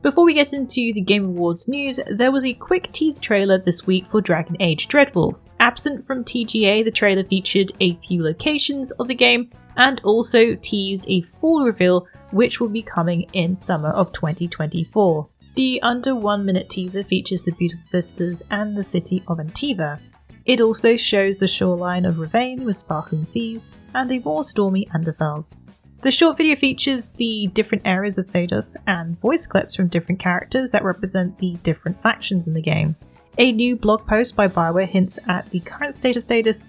Before we get into the Game Awards news, there was a quick tease trailer this week for Dragon Age Dreadwolf. Absent from TGA, the trailer featured a few locations of the game and also teased a full reveal which will be coming in summer of 2024. The under 1 minute teaser features the beautiful vistas and the city of Antiva. It also shows the shoreline of Ravane with sparkling seas and a more stormy Underfells. The short video features the different areas of Thedos and voice clips from different characters that represent the different factions in the game. A new blog post by BioWare hints at the current state of Thedos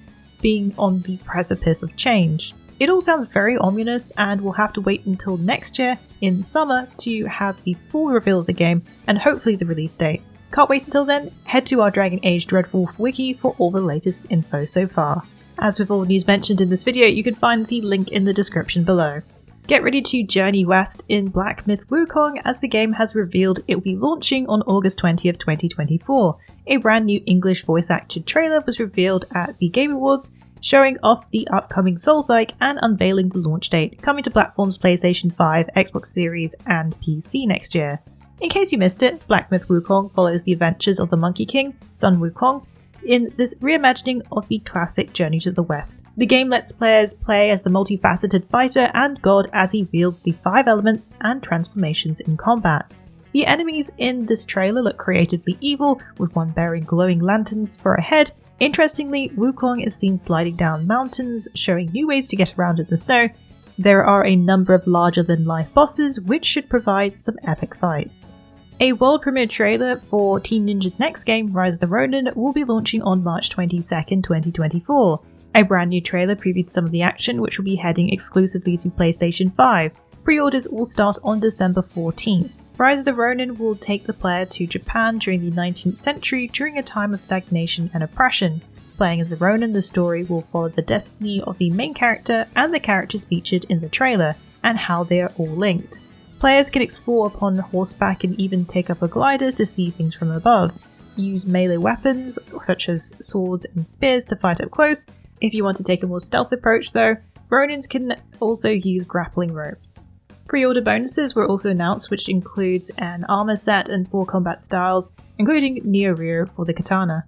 being on the precipice of change. It all sounds very ominous, and we'll have to wait until next year in summer to have the full reveal of the game and hopefully the release date. Can't wait until then. Head to our Dragon Age Dreadwolf wiki for all the latest info so far. As with all news mentioned in this video, you can find the link in the description below. Get ready to journey west in Black Myth Wukong, as the game has revealed it will be launching on August 20th, 2024. A brand new English voice acted trailer was revealed at the Game Awards, showing off the upcoming Souls-like and unveiling the launch date, coming to platforms PlayStation 5, Xbox Series and PC next year. In case you missed it, Black Myth Wukong follows the adventures of the Monkey King, Sun Wukong, in this reimagining of the classic Journey to the West. The game lets players play as the multifaceted fighter and god as he wields the 5 elements and transformations in combat. The enemies in this trailer look creatively evil, with one bearing glowing lanterns for a head. Interestingly, Wukong is seen sliding down mountains, showing new ways to get around in the snow. There are a number of larger-than-life bosses, which should provide some epic fights. A world premiere trailer for Team Ninja's next game, Rise of the Ronin, will be launching on March 22nd, 2024. A brand new trailer previewed some of the action, which will be heading exclusively to PlayStation 5. Pre-orders will start on December 14th. Rise of the Ronin will take the player to Japan during the 19th century during a time of stagnation and oppression. Playing as a Ronin, the story will follow the destiny of the main character and the characters featured in the trailer, and how they are all linked. Players can explore upon horseback and even take up a glider to see things from above. Use melee weapons, such as swords and spears, to fight up close. If you want to take a more stealth approach though, Ronins can also use grappling ropes. Pre-order bonuses were also announced, which includes an armor set and 4 combat styles, including Neo-Rear for the katana.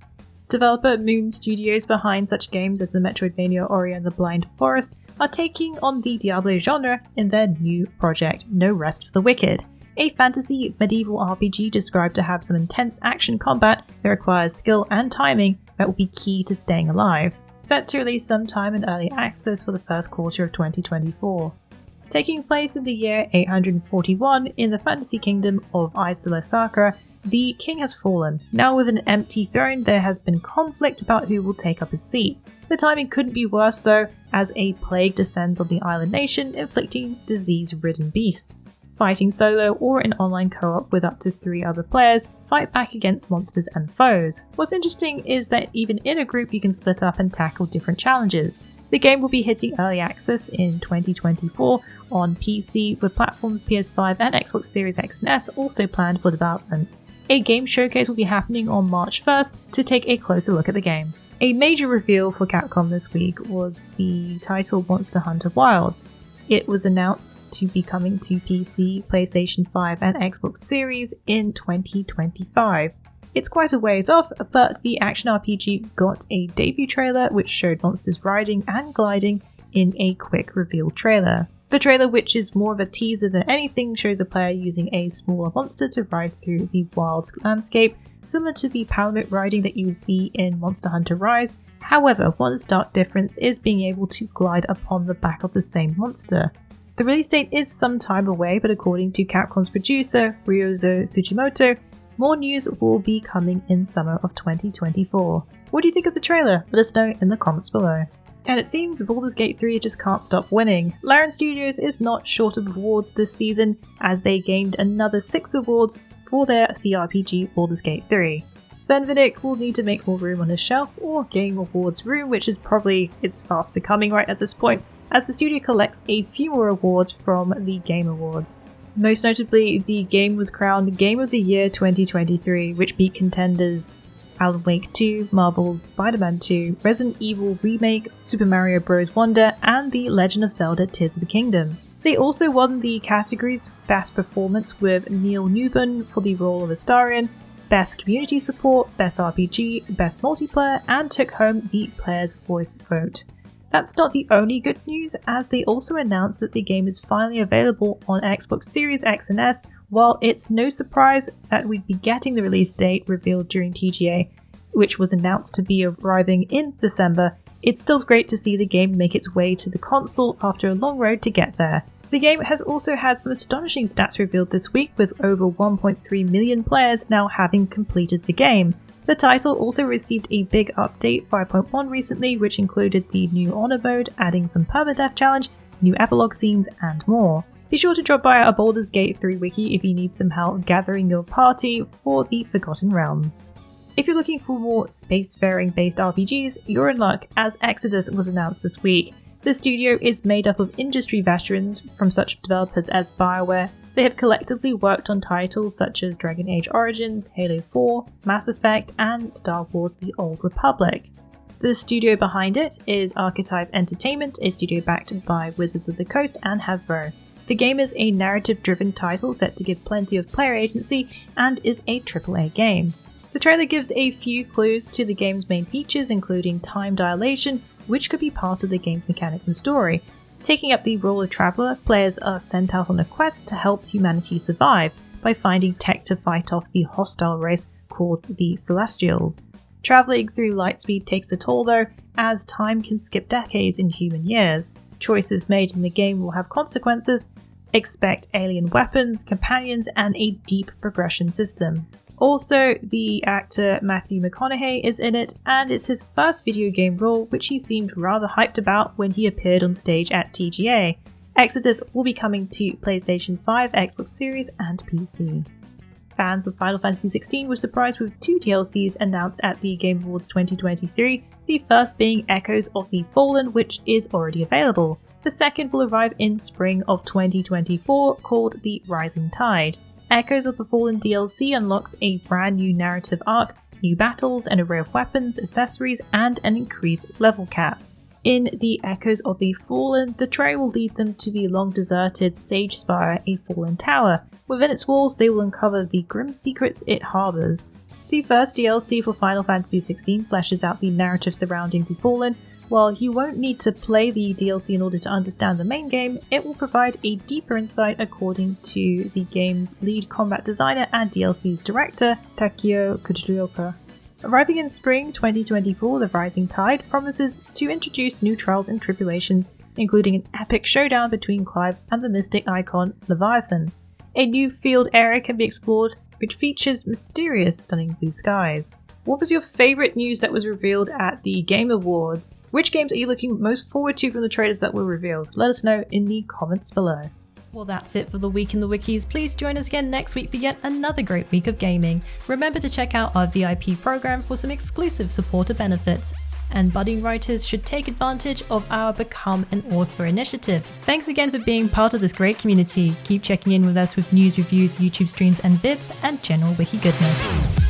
Developer Moon Studios, behind such games as the Metroidvania Ori and the Blind Forest, are taking on the Diablo genre in their new project No Rest for the Wicked, a fantasy medieval RPG described to have some intense action combat that requires skill and timing that will be key to staying alive. Set to release sometime in early access for the first quarter of 2024. Taking place in the year 841 in the fantasy kingdom of Isola Sacra, the king has fallen. Now with an empty throne, there has been conflict about who will take up his seat. The timing couldn't be worse though, as a plague descends on the island nation, inflicting disease-ridden beasts. Fighting solo or in online co-op with up to 3 other players, fight back against monsters and foes. What's interesting is that even in a group you can split up and tackle different challenges. The game will be hitting early access in 2024 on PC, with platforms PS5 and Xbox Series X and S also planned for development. A game showcase will be happening on March 1st to take a closer look at the game. A major reveal for Capcom this week was the title Monster Hunter Wilds. It was announced to be coming to PC, PlayStation 5 and Xbox Series in 2025. It's quite a ways off, but the action RPG got a debut trailer which showed monsters riding and gliding in a quick reveal trailer. The trailer, which is more of a teaser than anything, shows a player using a smaller monster to ride through the wild landscape, similar to the Palamute riding that you would see in Monster Hunter Rise. However, one stark difference is being able to glide upon the back of the same monster. The release date is some time away, but according to Capcom's producer, Ryozo Tsuchimoto, more news will be coming in summer of 2024. What do you think of the trailer? Let us know in the comments below. And it seems Baldur's Gate 3 just can't stop winning. Larian Studios is not short of awards this season, as they gained another 6 awards for their CRPG Baldur's Gate 3. Sven Vidic will need to make more room on his shelf, or Game Awards room, which is probably it's fast becoming right at this point, as the studio collects a few more awards from the Game Awards. Most notably, the game was crowned Game of the Year 2023, which beat contenders Alan Wake 2, Marvel's Spider-Man 2, Resident Evil Remake, Super Mario Bros. Wonder, and The Legend of Zelda Tears of the Kingdom. They also won the categories Best Performance with Neil Newbon for the role of Astarion, Best Community Support, Best RPG, Best Multiplayer, and took home the Player's Voice vote. That's not the only good news, as they also announced that the game is finally available on Xbox Series X and S. While it's no surprise that we'd be getting the release date revealed during TGA, which was announced to be arriving in December, it's still great to see the game make its way to the console after a long road to get there. The game has also had some astonishing stats revealed this week, with over 1.3 million players now having completed the game. The title also received a big update 5.1 recently, which included the new Honor mode, adding some permadeath challenge, new epilogue scenes, and more. Be sure to drop by our Baldur's Gate 3 wiki if you need some help gathering your party for the Forgotten Realms. If you're looking for more spacefaring based RPGs, you're in luck, as Exodus was announced this week. The studio is made up of industry veterans from such developers as BioWare. They have collectively worked on titles such as Dragon Age Origins, Halo 4, Mass Effect, and Star Wars The Old Republic. The studio behind it is Archetype Entertainment, a studio backed by Wizards of the Coast and Hasbro. The game is a narrative-driven title set to give plenty of player agency and is a AAA game. The trailer gives a few clues to the game's main features, including time dilation, which could be part of the game's mechanics and story. Taking up the role of traveller, players are sent out on a quest to help humanity survive by finding tech to fight off the hostile race called the Celestials. Travelling through lightspeed takes a toll though, as time can skip decades in human years. Choices made in the game will have consequences. Expect alien weapons, companions, and a deep progression system. Also, the actor Matthew McConaughey is in it, and it's his first video game role, which he seemed rather hyped about when he appeared on stage at TGA. Exodus will be coming to PlayStation 5, Xbox Series, and PC. Fans of Final Fantasy XVI were surprised with 2 DLCs announced at the Game Awards 2023, the first being Echoes of the Fallen, which is already available. The second will arrive in spring of 2024, called The Rising Tide. Echoes of the Fallen DLC unlocks a brand new narrative arc, new battles, an array of weapons, accessories, and an increased level cap. In the Echoes of the Fallen, the trail will lead them to the long-deserted Sage Spire, a fallen tower. Within its walls, they will uncover the grim secrets it harbours. The first DLC for Final Fantasy XVI fleshes out the narrative surrounding the Fallen. While you won't need to play the DLC in order to understand the main game, it will provide a deeper insight according to the game's lead combat designer and DLC's director, Takio Kujiryoka. Arriving in spring 2024, The Rising Tide promises to introduce new trials and tribulations, including an epic showdown between Clive and the mystic icon Leviathan. A new field area can be explored, which features mysterious, stunning blue skies. What was your favourite news that was revealed at the Game Awards? Which games are you looking most forward to from the trailers that were revealed? Let us know in the comments below. Well, that's it for the Week in the Wikis. Please join us again next week for yet another great week of gaming. Remember to check out our VIP program for some exclusive supporter benefits. And budding writers should take advantage of our Become an Author initiative. Thanks again for being part of this great community. Keep checking in with us with news, reviews, YouTube streams and vids, and general wiki goodness.